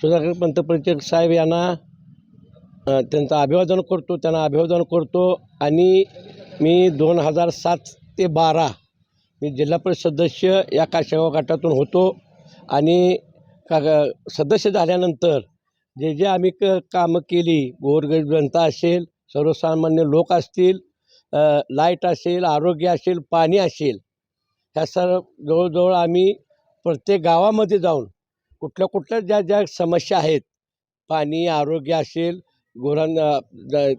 सुधाकर पंतप्रतिनिधी साहेब यांना त्यांचं अभिवादन करतो, त्यांना अभिवादन करतो. आणि मी 2007 ते 12 मी जिल्हा परिषद सदस्य या काशेगाव गटातून होतो. आणि सदस्य झाल्यानंतर जे जे आम्ही कामं केली, गोरगरीब जनता असेल, सर्वसामान्य लोक असतील, लाईट असेल, आरोग्य असेल, पाणी असेल, ह्या सर्व जवळजवळ आम्ही प्रत्येक गावामध्ये जाऊन कुठल्या ज्या ज्या समस्या आहेत, पाणी, आरोग्य असेल,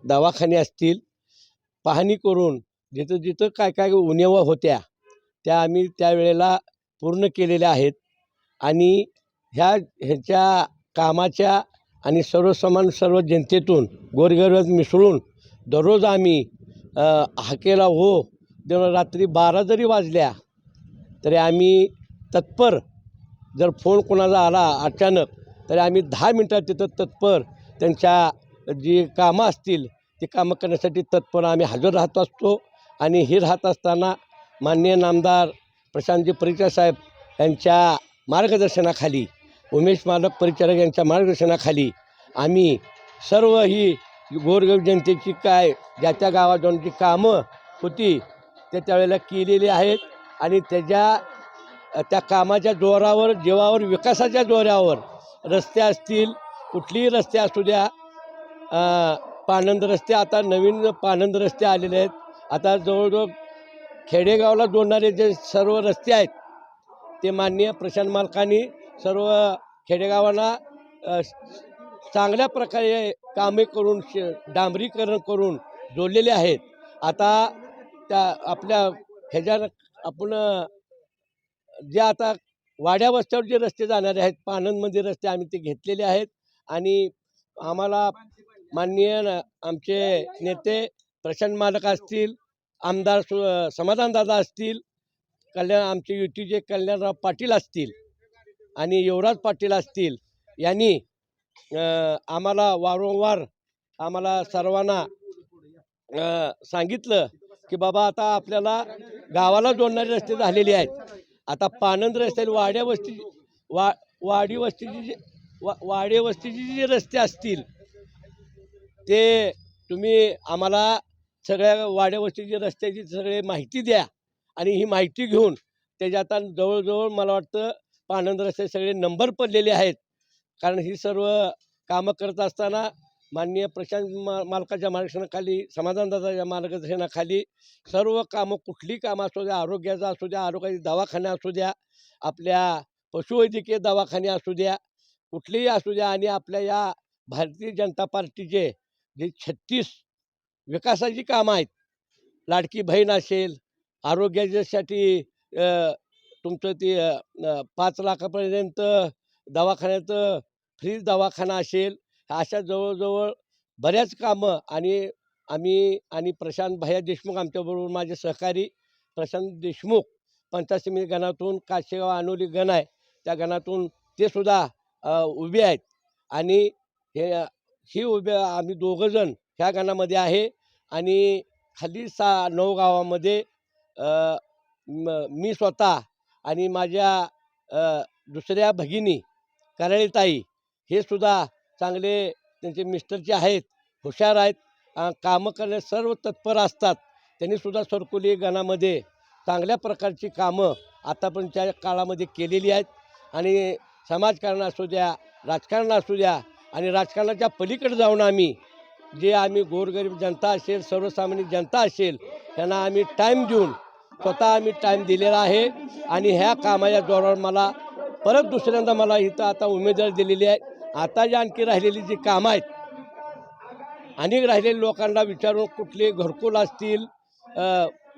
दवाखाने असतील, पाहणी करून जिथं जिथं काय काय उणेवा होत्या त्या आम्ही त्यावेळेला पूर्ण केलेल्या आहेत. आणि ह्याच्या कामाच्या आणि सर्व जनतेतून गोरगरीबात मिसळून दररोज आम्ही हाकेला हो देऊन रात्री 12 जरी वाजल्या तरी आम्ही तत्पर. जर फोन कोणाचा आला अचानक तरी आम्ही 10 मिनटात तिथं तत्पर त्यांच्या जी कामं असतील ती कामं करण्यासाठी तत्पर आम्ही हजर राहत असतो. आणि हे राहत असताना माननीय नामदार प्रशांतजी परिचारक साहेब यांच्या मार्गदर्शनाखाली, उमेश मालक परिचारक यांच्या मार्गदर्शनाखाली आम्ही सर्व ही गोरगरीब जनतेची काय ज्या त्या गावात जाऊन जी कामं होती ते त्यावेळेला केलेली आहेत. आणि त्या कामाच्या जोरावर, जीवावर, विकासाच्या जोरावर रस्ते असतील, कुठलीही रस्ते असू द्या, पाणंद रस्ते, आता नवीन पाणंद रस्ते आलेले आहेत. आता जवळजवळ खेडेगावला जोडणारे जे सर्व रस्ते आहेत ते माननीय प्रशांत मालकांनी सर्व खेडेगावांना चांगल्या प्रकारे कामे करून डांबरीकरण करून जोडलेले आहेत. आता त्या आपल्या ह्याच्यानं आपण जे आता वाड्या वस्त्यावर जे रस्ते जाणारे आहेत, पाणंदमध्ये रस्ते आम्ही ते घेतलेले आहेत. आणि आम्हाला माननीय आमचे नेते प्रशांत मालक असतील, आमदार समाधानदादा असतील, आमचे युतीचे कल्याणराव पाटील असतील आणि युवराज पाटील असतील, यांनी आम्हाला वारंवार आम्हाला सर्वांना सांगितलं की बाबा आता आपल्याला गावाला जोडणारे रस्ते झालेले आहेत. आता पाणंद रस्ते, वाडी वस्तीचे जे रस्ते असतील ते तुम्ही आम्हाला सगळ्या वाड्या वस्तीच्या रस्त्याची सगळे माहिती द्या. आणि ही माहिती घेऊन त्याच्यात जवळजवळ मला वाटतं पाणंद रस्ते सगळे नंबर पडलेले आहेत. कारण ही सर्व कामं करत असताना माननीय प्रशांत मालकाच्या मार्गदर्शनाखाली, समाधानदादाच्या मार्गदर्शनाखाली सर्व कामं, कुठली कामं असू द्या, आरोग्याचा असू द्या, आरोग्याचे दवाखाने असू द्या, आपल्या पशुवैद्यकीय दवाखाने असू द्या, कुठलेही असू द्या. आणि आपल्या या भारतीय जनता पार्टीचे जे 36 विकासाची कामं आहेत, लाडकी बहीण असेल, आरोग्याच्यासाठी तुमचं ते 5 लाखापर्यंत दवाखान्यात फ्री दवाखाना असेल, अशा जवळजवळ बऱ्याच कामं. आणि आम्ही प्रशांत भैया देशमुख, आमच्याबरोबर माझे सहकारी प्रशांत देशमुख पंचायत समिती गणातून, काशेगाव अनोली गण आहे त्या गणातून ते सुद्धा उभे आहेत. आणि ही आम्ही दोघंजण ह्या गणामध्ये आहे. आणि खाली 9 गावामध्ये मी स्वतः आणि माझ्या दुसऱ्या भगिनी कराळीताई हे सुद्धा चांगले, त्यांचे मिस्टरचे आहेत, हुशार आहेत, कामं करण्यास सर्व तत्पर असतात. त्यांनीसुद्धा सरकोली गणामध्ये चांगल्या प्रकारची कामं आतापर्यंतच्या काळामध्ये केलेली आहेत. आणि समाजकारण असू द्या, राजकारण असू द्या, आणि राजकारणाच्या पलीकडे जाऊन आम्ही गोरगरीब जनता असेल, सर्वसामान्य जनता असेल, त्यांना आम्ही टाईम देऊन स्वतः आम्ही टाईम दिलेला आहे. आणि ह्या कामाच्या जोरावर मला परत दुसऱ्यांदा मला इथं आता उमेदवारी दिलेली आहे. आता जी आणखी राहिलेली जी कामं आहेत, अनेक राहिलेल्या लोकांना विचारून कुठले घरकुल असतील,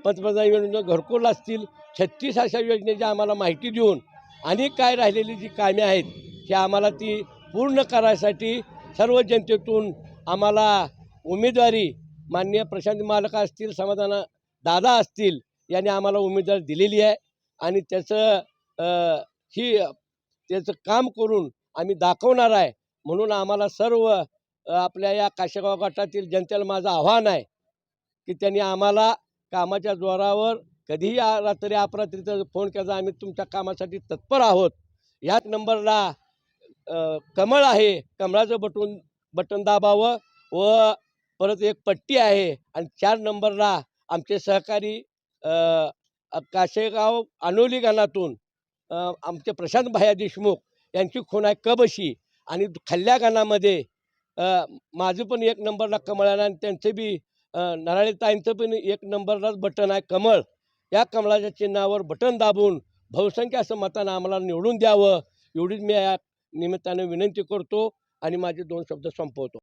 पंतप्रधान योजनेचं घरकुल असतील, 36 अशा योजनेची आम्हाला माहिती देऊन अनेक काय राहिलेली जी कामे आहेत की आम्हाला ती पूर्ण करायसाठी सर्व जनतेतून आम्हाला उमेदवारी माननीय प्रशांत मालक असतील, समाधान दादा असतील, यांनी आम्हाला उमेदवारी दिलेली आहे. आणि त्याचं काम करून आम्ही दाखवणार आहे. म्हणून आम्हाला सर्व आपल्या या काशेगाव गटातील जनतेला माझं आव्हान आहे की त्यांनी आम्हाला कामाच्या जोरावर कधीही रात्री अपरात्री फोन केला, आम्ही तुमच्या कामासाठी तत्पर आहोत. याच नंबरला कमळ आहे, कमळाचं बटन दाबावं व परत एक पट्टी आहे आणि 4 नंबरला आमचे सहकारी काशेगाव अनोली गणातून आमचे प्रशांत भैया देशमुख यांची खूण आहे कबशी आणि खाल्ल्या गणामध्ये माझं पण 1 नंबरला कमळ आहे आणि त्यांचं बी नराळेताईंचं पण 1 नंबरलाच बटन आहे कमळ. या कमळाच्या चिन्हावर बटन दाबून बहुसंख्य असं मतानं आम्हाला निवडून द्यावं एवढीच मी या निमित्तानं विनंती करतो आणि माझे 2 शब्द संपवतो.